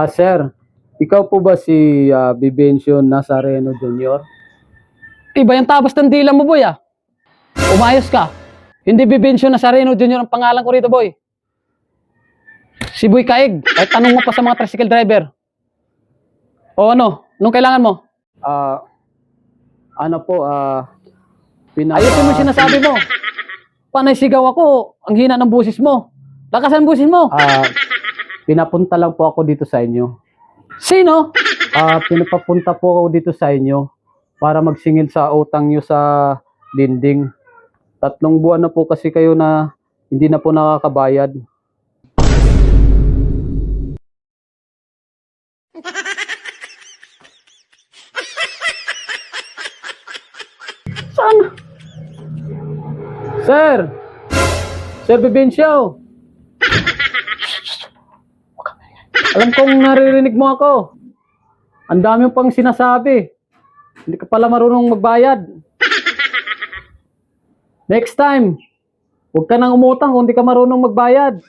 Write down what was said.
Sir, ikaw po ba si Vivencio Nazareno Jr.? Iba yung tabas ng dila mo, boy, ah. Umayos ka. Hindi Vivencio Nazareno Jr. ang pangalan ko rito, boy. Si Boy Kaig. Kahit tanong mo pa sa mga tricycle driver. O ano? Anong kailangan mo? Ano po, Ayusin mo yung sinasabi mo. Panay sigaw ako. Ang hina ng busis mo. Lakasan ang busis mo. Pinapunta lang po ako dito sa inyo. Sino? Pinapapunta po ako dito sa inyo para magsingil sa utang nyo sa dinding. 3 buwan na po kasi kayo na hindi na po nakakabayad. Saan? Sir! Sir Vivencio! Alam kong naririnig mo ako. Ang dami mo pang sinasabi. Hindi ka pala marunong magbayad. Next time, huwag ka nang umutang kung hindi ka marunong magbayad.